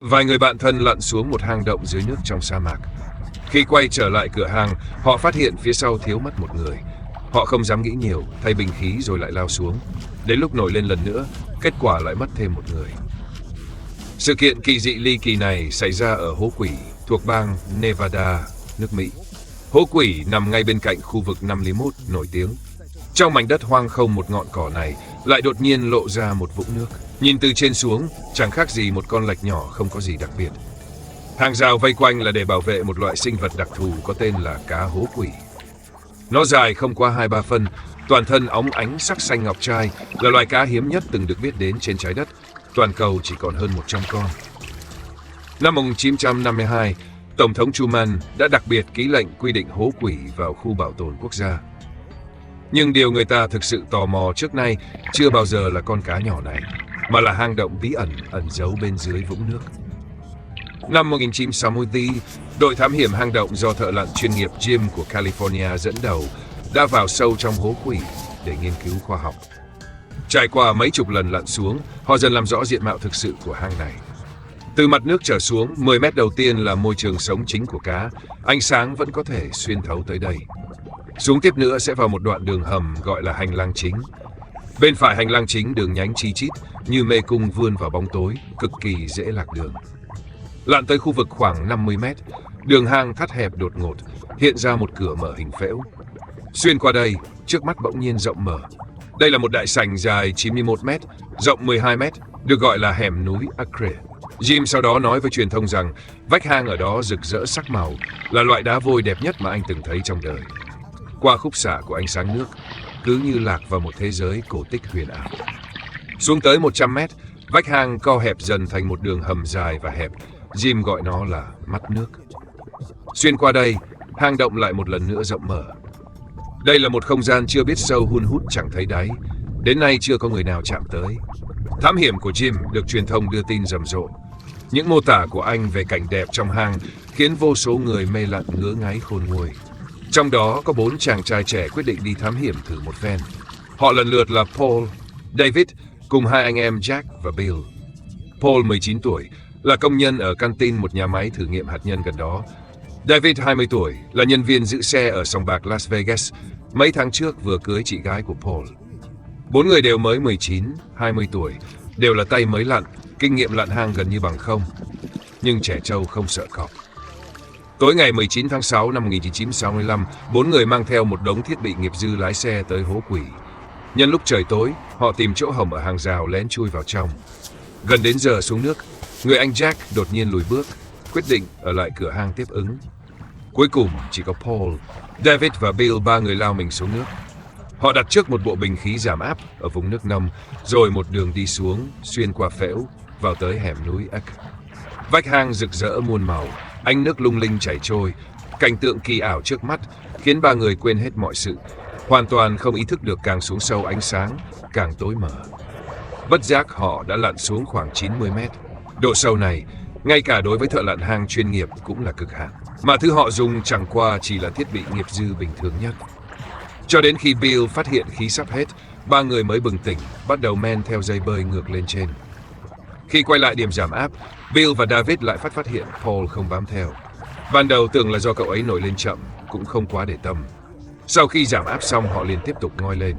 Vài người bạn thân lặn xuống một hang động dưới nước trong sa mạc. Khi quay trở lại cửa hang, họ phát hiện phía sau thiếu mất một người. Họ không dám nghĩ nhiều, thay bình khí rồi lại lao xuống. Đến lúc nổi lên lần nữa, kết quả lại mất thêm một người. Sự kiện kỳ dị ly kỳ này xảy ra ở hố quỷ thuộc bang Nevada, nước Mỹ. Hố quỷ nằm ngay bên cạnh khu vực 501 nổi tiếng. Trong mảnh đất hoang không một ngọn cỏ này lại đột nhiên lộ ra một vũng nước. Nhìn từ trên xuống, chẳng khác gì một con lạch nhỏ không có gì đặc biệt. Hàng rào vây quanh là để bảo vệ một loại sinh vật đặc thù có tên là cá hố quỷ. Nó dài không qua 2-3 phân, toàn thân óng ánh sắc xanh ngọc trai, là loài cá hiếm nhất từng được biết đến trên trái đất. Toàn cầu chỉ còn hơn 100 con. Năm 1952, Tổng thống Truman đã đặc biệt ký lệnh quy định hố quỷ vào khu bảo tồn quốc gia. Nhưng điều người ta thực sự tò mò trước nay chưa bao giờ là con cá nhỏ này, mà là hang động bí ẩn ẩn giấu bên dưới vũng nước. Năm 1964, đội thám hiểm hang động do thợ lặn chuyên nghiệp Jim của California dẫn đầu đã vào sâu trong hố quỷ để nghiên cứu khoa học. Trải qua mấy chục lần lặn xuống, họ dần làm rõ diện mạo thực sự của hang này. Từ mặt nước trở xuống, 10 mét đầu tiên là môi trường sống chính của cá, ánh sáng vẫn có thể xuyên thấu tới đây. Xuống tiếp nữa sẽ vào một đoạn đường hầm gọi là hành lang chính. Bên phải hành lang chính đường nhánh chi chít như mê cung vươn vào bóng tối, cực kỳ dễ lạc đường. Lặn tới khu vực khoảng 50 mét, đường hang thắt hẹp đột ngột, hiện ra một cửa mở hình phễu. Xuyên qua đây, trước mắt bỗng nhiên rộng mở. Đây là một đại sảnh dài 91 mét, rộng 12 mét, được gọi là hẻm núi Acre. Jim sau đó nói với truyền thông rằng vách hang ở đó rực rỡ sắc màu, là loại đá vôi đẹp nhất mà anh từng thấy trong đời. Qua khúc xạ của ánh sáng nước, cứ như lạc vào một thế giới cổ tích huyền ảo. Xuống tới 100 mét, vách hang co hẹp dần thành một đường hầm dài và hẹp. Jim gọi nó là mắt nước. Xuyên qua đây, hang động lại một lần nữa rộng mở. Đây là một không gian chưa biết sâu hun hút chẳng thấy đáy. Đến nay chưa có người nào chạm tới. Thám hiểm của Jim được truyền thông đưa tin rầm rộ. Những mô tả của anh về cảnh đẹp trong hang khiến vô số người mê lặn ngứa ngáy khôn nguôi. Trong đó có 4 chàng trai trẻ quyết định đi thám hiểm thử một phen. Họ lần lượt là Paul, David cùng hai anh em Jack và Bill. Paul 19 tuổi, là công nhân ở canteen một nhà máy thử nghiệm hạt nhân gần đó. David 20 tuổi, là nhân viên giữ xe ở sòng bạc Las Vegas, mấy tháng trước vừa cưới chị gái của Paul. 4 người đều mới 19, 20 tuổi, đều là tay mới lặn, kinh nghiệm lặn hang gần như bằng không. Nhưng trẻ trâu không sợ cọp. Tối ngày 19 tháng 6 năm 1965, 4 người mang theo một đống thiết bị nghiệp dư lái xe tới hố quỷ. Nhân lúc trời tối, họ tìm chỗ hổng ở hàng rào lén chui vào trong. Gần đến giờ xuống nước, người anh Jack đột nhiên lùi bước, quyết định ở lại cửa hang tiếp ứng. Cuối cùng chỉ có Paul, David và Bill, 3 người lao mình xuống nước. Họ đặt trước một bộ bình khí giảm áp ở vùng nước nông, rồi một đường đi xuống, xuyên qua phễu, vào tới hẻm núi Eck. Vách hang rực rỡ muôn màu, ánh nước lung linh chảy trôi, cảnh tượng kỳ ảo trước mắt khiến 3 người quên hết mọi sự, hoàn toàn không ý thức được càng xuống sâu ánh sáng càng tối mờ. Bất giác họ đã lặn xuống khoảng 90 mét. Độ sâu này, ngay cả đối với thợ lặn hang chuyên nghiệp cũng là cực hạn, mà thứ họ dùng chẳng qua chỉ là thiết bị nghiệp dư bình thường nhất. Cho đến khi Bill phát hiện khí sắp hết, 3 người mới bừng tỉnh, bắt đầu men theo dây bơi ngược lên trên. Khi quay lại điểm giảm áp, Bill và David lại phát hiện Paul không bám theo. Ban đầu tưởng là do cậu ấy nổi lên chậm, cũng không quá để tâm. Sau khi giảm áp xong, họ liền tiếp tục ngoi lên.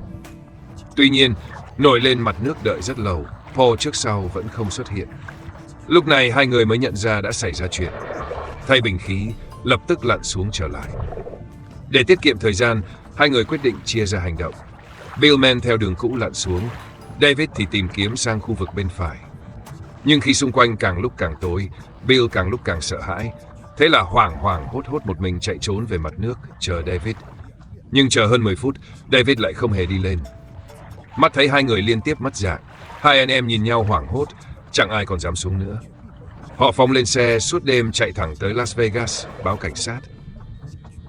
Tuy nhiên, nổi lên mặt nước đợi rất lâu, Paul trước sau vẫn không xuất hiện. Lúc này 2 người mới nhận ra đã xảy ra chuyện. Thay bình khí, lập tức lặn xuống trở lại. Để tiết kiệm thời gian, 2 người quyết định chia ra hành động. Bill men theo đường cũ lặn xuống, David thì tìm kiếm sang khu vực bên phải. Nhưng khi xung quanh càng lúc càng tối, Bill càng lúc càng sợ hãi. Thế là hoảng hốt một mình chạy trốn về mặt nước, chờ David. Nhưng chờ hơn 10 phút, David lại không hề đi lên. Mắt thấy 2 người liên tiếp mất dạng, 2 anh em nhìn nhau hoảng hốt, chẳng ai còn dám xuống nữa. Họ phóng lên xe suốt đêm chạy thẳng tới Las Vegas, báo cảnh sát.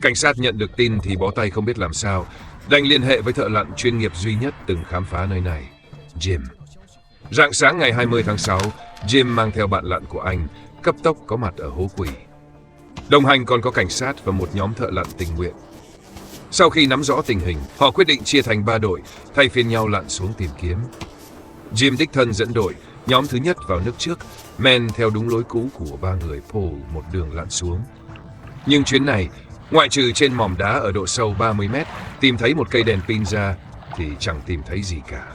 Cảnh sát nhận được tin thì bó tay không biết làm sao, đành liên hệ với thợ lặn chuyên nghiệp duy nhất từng khám phá nơi này, Jim. Rạng sáng ngày 20 tháng 6, Jim mang theo bạn lặn của anh, cấp tốc có mặt ở hố quỷ. Đồng hành còn có cảnh sát và một nhóm thợ lặn tình nguyện. Sau khi nắm rõ tình hình, họ quyết định chia thành 3 đội, thay phiên nhau lặn xuống tìm kiếm. Jim đích thân dẫn đội, nhóm thứ nhất vào nước trước, men theo đúng lối cũ của ba người Paul một đường lặn xuống. Nhưng chuyến này, ngoại trừ trên mỏm đá ở độ sâu 30 mét, tìm thấy một cây đèn pin ra thì chẳng tìm thấy gì cả.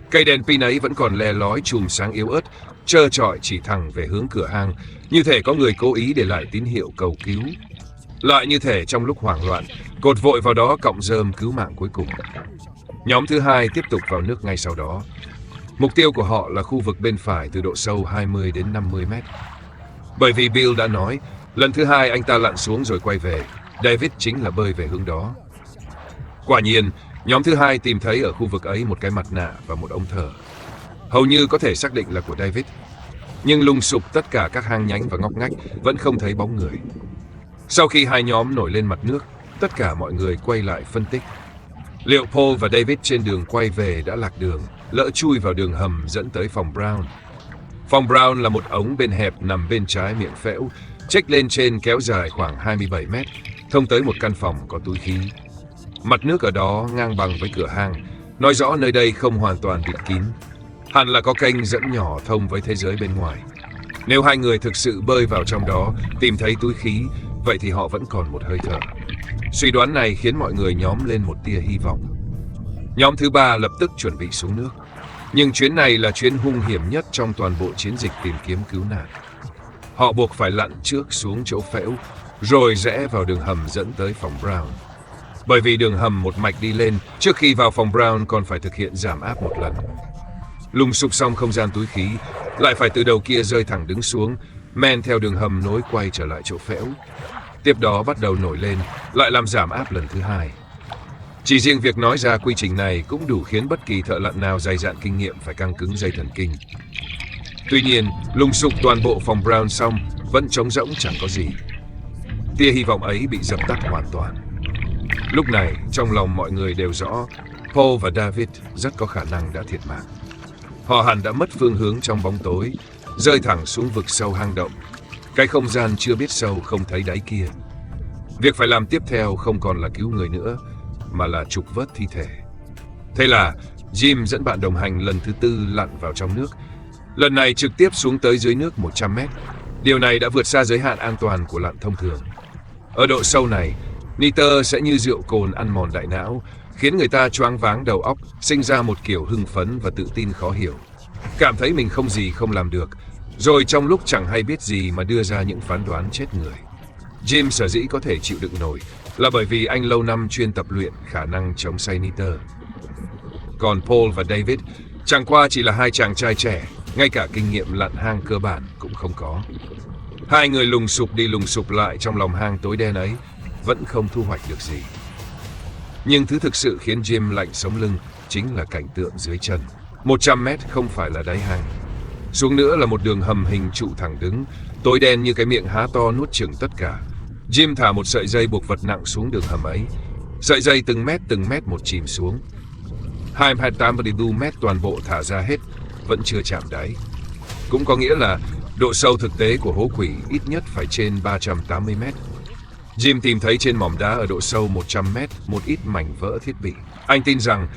Cây đèn pin ấy vẫn còn le lói chùm sáng yếu ớt, trơ trọi chỉ thẳng về hướng cửa hang, như thể có người cố ý để lại tín hiệu cầu cứu. Lại như thể trong lúc hoảng loạn, cột vội vào đó cọng rơm cứu mạng cuối cùng. Nhóm thứ hai tiếp tục vào nước ngay sau đó. Mục tiêu của họ là khu vực bên phải từ độ sâu 20 đến 50 mét. Bởi vì Bill đã nói, lần thứ hai anh ta lặn xuống rồi quay về, David chính là bơi về hướng đó. Quả nhiên, nhóm thứ hai tìm thấy ở khu vực ấy một cái mặt nạ và một ống thở. Hầu như có thể xác định là của David. Nhưng lùng sục tất cả các hang nhánh và ngóc ngách vẫn không thấy bóng người. Sau khi hai nhóm nổi lên mặt nước, tất cả mọi người quay lại phân tích. Liệu Paul và David trên đường quay về đã lạc đường, lỡ chui vào đường hầm dẫn tới phòng Brown? Phòng Brown là một ống bên hẹp nằm bên trái miệng phễu, chếch lên trên kéo dài khoảng 27 mét, thông tới một căn phòng có túi khí. Mặt nước ở đó ngang bằng với cửa hang, nói rõ nơi đây không hoàn toàn bịt kín. Hẳn là có kênh dẫn nhỏ thông với thế giới bên ngoài. Nếu hai người thực sự bơi vào trong đó, tìm thấy túi khí, vậy thì họ vẫn còn một hơi thở. Suy đoán này khiến mọi người nhóm lên một tia hy vọng. Nhóm thứ ba lập tức chuẩn bị xuống nước. Nhưng chuyến này là chuyến hung hiểm nhất trong toàn bộ chiến dịch tìm kiếm cứu nạn. Họ buộc phải lặn trước xuống chỗ phễu, rồi rẽ vào đường hầm dẫn tới phòng Brown. Bởi vì đường hầm một mạch đi lên, trước khi vào phòng Brown còn phải thực hiện giảm áp một lần. Lùng sục xong không gian túi khí, lại phải từ đầu kia rơi thẳng đứng xuống, men theo đường hầm nối quay trở lại chỗ phễu. Tiếp đó bắt đầu nổi lên, lại làm giảm áp lần thứ hai. Chỉ riêng việc nói ra quy trình này cũng đủ khiến bất kỳ thợ lặn nào dày dạn kinh nghiệm phải căng cứng dây thần kinh. Tuy nhiên, lùng sục toàn bộ phòng Brown xong, vẫn trống rỗng chẳng có gì. Tia hy vọng ấy bị dập tắt hoàn toàn. Lúc này, trong lòng mọi người đều rõ, Paul và David rất có khả năng đã thiệt mạng. Họ hẳn đã mất phương hướng trong bóng tối, rơi thẳng xuống vực sâu hang động. Cái không gian chưa biết sâu không thấy đáy kia. Việc phải làm tiếp theo không còn là cứu người nữa, mà là trục vớt thi thể. Thế là Jim dẫn bạn đồng hành lần thứ tư lặn vào trong nước. Lần này trực tiếp xuống tới dưới nước 100 mét. Điều này đã vượt xa giới hạn an toàn của lặn thông thường. Ở độ sâu này, nitơ sẽ như rượu cồn ăn mòn đại não, khiến người ta choáng váng đầu óc, sinh ra một kiểu hưng phấn và tự tin khó hiểu. Cảm thấy mình không gì không làm được, rồi trong lúc chẳng hay biết gì mà đưa ra những phán đoán chết người. Jim sở dĩ có thể chịu đựng nổi là bởi vì anh lâu năm chuyên tập luyện khả năng chống say nitơ. Còn Paul và David chẳng qua chỉ là hai chàng trai trẻ, ngay cả kinh nghiệm lặn hang cơ bản cũng không có. Hai người lùng sục đi lùng sục lại trong lòng hang tối đen ấy, vẫn không thu hoạch được gì. Nhưng thứ thực sự khiến Jim lạnh sống lưng chính là cảnh tượng dưới chân. 100 mét không phải là đáy hang. Xuống nữa là một đường hầm hình trụ thẳng đứng, tối đen như cái miệng há to nuốt chửng tất cả. Jim thả một sợi dây buộc vật nặng xuống đường hầm ấy. Sợi dây từng mét một chìm xuống. 284 mét toàn bộ thả ra hết, vẫn chưa chạm đáy. Cũng có nghĩa là độ sâu thực tế của hố quỷ ít nhất phải trên 380 mét. Jim tìm thấy trên mỏm đá ở độ sâu 100 mét một ít mảnh vỡ thiết bị. Anh tin rằng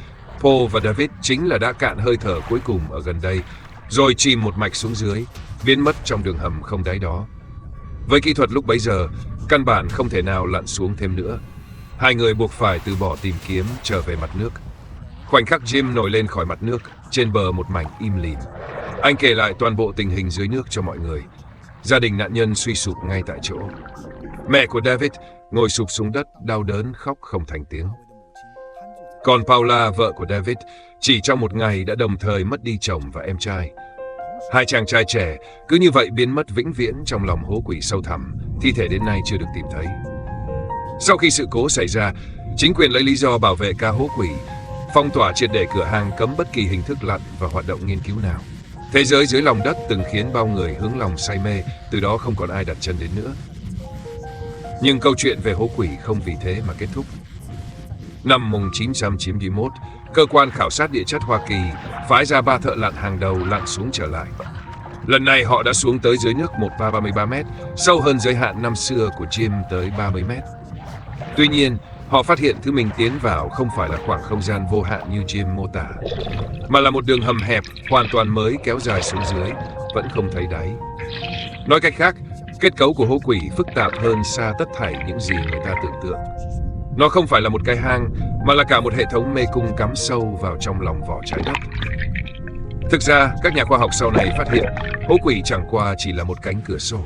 Paul và David chính là đã cạn hơi thở cuối cùng ở gần đây, rồi chìm một mạch xuống dưới, biến mất trong đường hầm không đáy đó. Với kỹ thuật lúc bấy giờ, căn bản không thể nào lặn xuống thêm nữa. Hai người buộc phải từ bỏ tìm kiếm trở về mặt nước. Khoảnh khắc Jim nổi lên khỏi mặt nước, trên bờ một mảnh im lìm. Anh kể lại toàn bộ tình hình dưới nước cho mọi người. Gia đình nạn nhân suy sụp ngay tại chỗ. Mẹ của David ngồi sụp xuống đất, đau đớn khóc không thành tiếng. Còn Paula, vợ của David, chỉ trong một ngày đã đồng thời mất đi chồng và em trai. Hai chàng trai trẻ cứ như vậy biến mất vĩnh viễn trong lòng hố quỷ sâu thẳm, thi thể đến nay chưa được tìm thấy. Sau khi sự cố xảy ra, chính quyền lấy lý do bảo vệ ca hố quỷ, phong tỏa triệt để cửa hang, cấm bất kỳ hình thức lặn và hoạt động nghiên cứu nào. Thế giới dưới lòng đất từng khiến bao người hướng lòng say mê, từ đó không còn ai đặt chân đến nữa. Nhưng câu chuyện về hố quỷ không vì thế mà kết thúc. Năm 1991, cơ quan khảo sát địa chất Hoa Kỳ phái ra 3 thợ lặn hàng đầu lặn xuống trở lại. Lần này họ đã xuống tới dưới nước 133 mét, sâu hơn giới hạn năm xưa của Jim tới 30 mét. Tuy nhiên, Họ phát hiện thứ mình tiến vào không phải là khoảng không gian vô hạn như Jim mô tả, mà là một đường hầm hẹp hoàn toàn mới kéo dài xuống dưới, vẫn không thấy đáy. Nói cách khác, kết cấu của hố quỷ phức tạp hơn xa tất thảy những gì người ta tưởng tượng. Nó không phải là một cái hang, mà là cả một hệ thống mê cung cắm sâu vào trong lòng vỏ trái đất. Thực ra, các nhà khoa học sau này phát hiện hố quỷ chẳng qua chỉ là một cánh cửa sổ.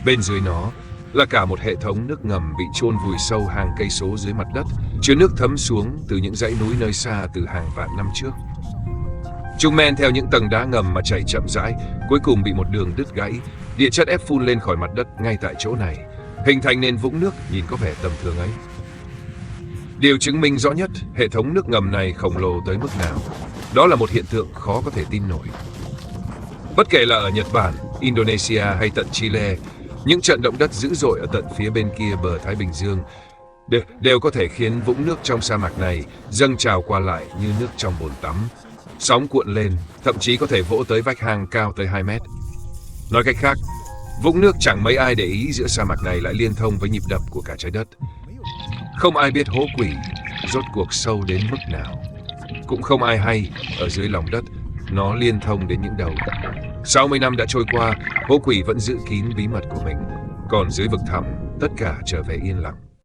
Bên dưới nó là cả một hệ thống nước ngầm bị chôn vùi sâu hàng cây số dưới mặt đất, chứa nước thấm xuống từ những dãy núi nơi xa từ hàng vạn năm trước. Chúng men theo những tầng đá ngầm mà chảy chậm rãi, cuối cùng bị một đường đứt gãy, địa chất ép phun lên khỏi mặt đất ngay tại chỗ này, hình thành nên vũng nước nhìn có vẻ tầm thường ấy. Điều chứng minh rõ nhất hệ thống nước ngầm này khổng lồ tới mức nào, đó là một hiện tượng khó có thể tin nổi. Bất kể là ở Nhật Bản, Indonesia hay tận Chile, những trận động đất dữ dội ở tận phía bên kia bờ Thái Bình Dương đều có thể khiến vũng nước trong sa mạc này dâng trào qua lại như nước trong bồn tắm. Sóng cuộn lên, thậm chí có thể vỗ tới vách hang cao tới 2 mét. Nói cách khác, vũng nước chẳng mấy ai để ý giữa sa mạc này lại liên thông với nhịp đập của cả trái đất. Không ai biết hố quỷ rốt cuộc sâu đến mức nào. Cũng không ai hay ở dưới lòng đất nó liên thông đến những đâu. 60 năm đã trôi qua, hố quỷ vẫn giữ kín bí mật của mình. Còn dưới vực thẳm, tất cả trở về yên lặng.